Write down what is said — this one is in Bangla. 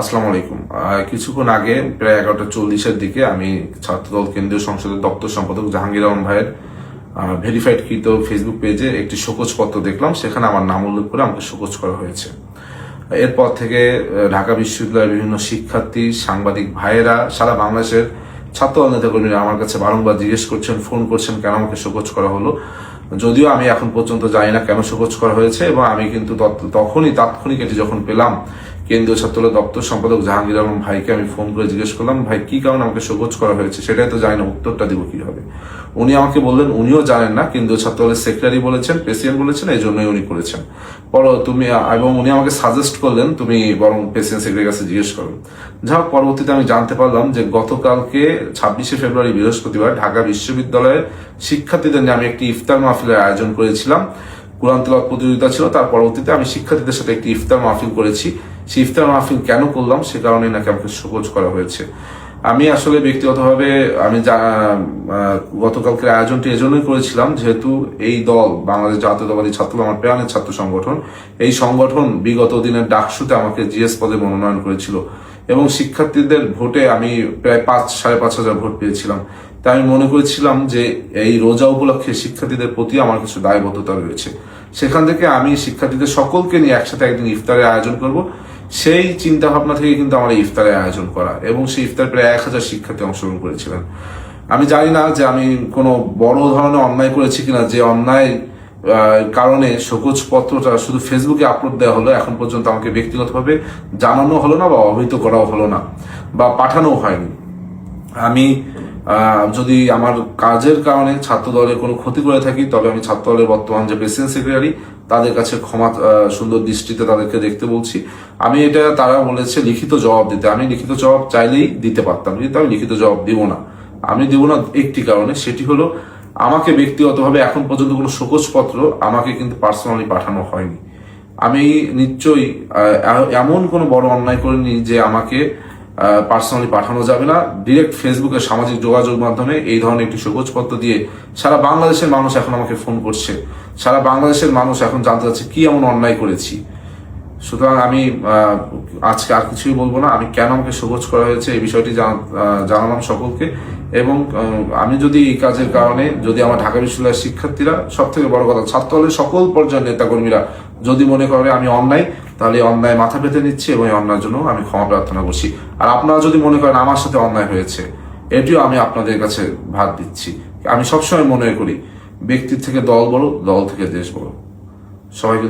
আসসালামু আলাইকুম। কিছুক্ষণ আগে প্রায় 11:40-এর দিকে আমি ছাত্রদল কেন্দ্রীয় সংসদের দপ্তর সম্পাদক জাহাঙ্গীর আলম ভাইয়ের ভেরিফাইড কৃত ফেসবুক পেজে একটি শোকজ পত্র দেখলাম। সেখানে আমার নাম উল্লেখ করে আমাকে শোকজ করা হয়েছে। এরপর থেকে ঢাকা বিশ্ববিদ্যালয়ের বিভিন্ন শিক্ষার্থী, সাংবাদিক ভাইয়েরা, সারা বাংলাদেশের ছাত্রদল নেতাকর্মীরা আমার কাছে বারংবার জিজ্ঞেস করছেন, ফোন করছেন কেন আমাকে শোকজ করা হলো। যদিও আমি এখন পর্যন্ত জানি না কেন শোকজ করা হয়েছে, এবং আমি কিন্তু তখনই তাৎক্ষণিক এটি যখন পেলাম, কেন্দ্রীয় ছাত্রদল দপ্তর সম্পাদক জাহাঙ্গীর আলম ভাইকে আমি ফোন করে জিজ্ঞেস করলাম, ভাই কি কারণে আমাকে শোকজ করা হয়েছে, সেটাই তো জানি না, উত্তরটা দিব কিভাবে। উনি আমাকে বললেন উনিও জানেন না, কেন্দ্রীয় ছাত্রদলের সেক্রেটারি বলেছেন, প্রেসিডেন্ট বলেছেন, এই জন্যই উনি করেছেন। এবং উনি আমাকে সাজেস্ট করলেন তুমি বরং প্রেসিডেন্ট সেক্রেটারির কাছে জিজ্ঞেস করো। যাই হোক, পরবর্তীতে আমি জানতে পারলাম যে গতকালকে 26শে ফেব্রুয়ারি বৃহস্পতিবার ঢাকা বিশ্ববিদ্যালয়ের শিক্ষার্থীদের নিয়ে আমি একটি ইফতার মাহফিলের আয়োজন করেছিলাম। কোরআন তিলাওয়াত প্রতিযোগিতা ছিল, তার পরবর্তীতে আমি শিক্ষার্থীদের সাথে একটি ইফতার মাহফিল করেছি। সেই ইফতার মাহফিল কেন করলাম সে কারণে নাকি আমাকে শোকজ করা হয়েছে। আমি আসলে ব্যক্তিগতভাবে আমি গতকালকের আয়োজনটি এজন্যই করেছিলাম, যেহেতু এই দল বাংলাদেশ জাতীয়তাবাদী ছাত্রদল আমার প্রাণের ছাত্র সংগঠন। এই সংগঠন বিগত দিনের ডাকসুতে আমাকে জিএস পদে মনোনয়ন করেছিল, এবং শিক্ষার্থীদের ভোটে আমি প্রায় 5,500 ভোট পেয়েছিলাম। তাই আমি মনে করেছিলাম যে এই রোজা উপলক্ষে শিক্ষার্থীদের প্রতি আমার কিছু দায়বদ্ধতা রয়েছে। সেখান থেকে আমি শিক্ষার্থীদের সকলকে নিয়ে একসাথে একদিন ইফতারের আয়োজন করব, সেই চিন্তা ভাবনা থেকে কিন্তু আমার এই ইফতারের আয়োজন করা, এবং সেই ইফতার প্রায় 1000 শিক্ষার্থী অংশগ্রহণ করেছিলেন। আমি জানি না যে আমি কোনো বড় ধরনের অন্যায় করেছি কিনা, যে অন্যায় কারণে শোকজ পত্রটা শুধু ফেসবুকে আপলোড দেওয়া হলো, এখন পর্যন্ত আমাকে ব্যক্তিগতভাবে জানানো হলো না, বা অবহিত করাও হলো না, বা পাঠানো হয়নি। আমি যদি আমার কাজের কারণে ছাত্র দলের কোনো ক্ষতি করে থাকি, তবে আমি ছাত্র দলের বর্তমান যে প্রেসিডেন্ট সেক্রেটারি, তাদের কাছে ক্ষমা সুন্দর দৃষ্টিতে তাদেরকে দেখতে বলছি। আমি এটা, তারা বলেছে লিখিত জবাব দিতে, আমি লিখিত জবাব চাইলেই দিতে পারতাম, কিন্তু আমি লিখিত জবাব দিব না। আমি দিব না একটি কারণে, সেটি হলো আমাকে ব্যক্তিগতভাবে এখন পর্যন্ত কোনো শোকজ পত্র আমাকে কিন্তু পার্সোনালি পাঠানো হয়নি। আমি নিশ্চয়ই এমন কোনো বড় অন্যায় করিনি যে আমাকে পার্সোনালি পাঠানো যাবে না। ডিরেক্ট ফেসবুকে সামাজিক যোগাযোগ মাধ্যমে এই ধরনের একটি শোকজপত্র দিয়ে সারা বাংলাদেশের মানুষ এখন আমাকে ফোন করছে, সারা বাংলাদেশের মানুষ এখন জানতে চাচ্ছে কি এমন অন্যায় করেছি। সুতরাং আমি আজকে আর কিছুই বলবো না। আমি কেন আমাকে শোকজ করা হয়েছে এই বিষয়টি জানালাম সকলকে। এবং আমি যদি এই কাজের কারণে, যদি আমার ঢাকা বিশ্ববিদ্যালয়ের শিক্ষার্থীরা, সব থেকে বড় কথা ছাত্র দলের সকল পর্যায়ের নেতাকর্মীরা যদি মনে করে আমি অন্যায়, তাহলে অন্যায় মাথা পেতে নিচ্ছি, এবং এই অন্যায়ের জন্য আমি ক্ষমা প্রার্থনা করছি। আর আপনারা যদি মনে করেন আমার সাথে অন্যায় হয়েছে, এটিও আমি আপনাদের কাছে ভাগ দিচ্ছি। আমি সবসময় মনে করি ব্যক্তির থেকে দল বড়, দল থেকে দেশ বড়। সবাইকে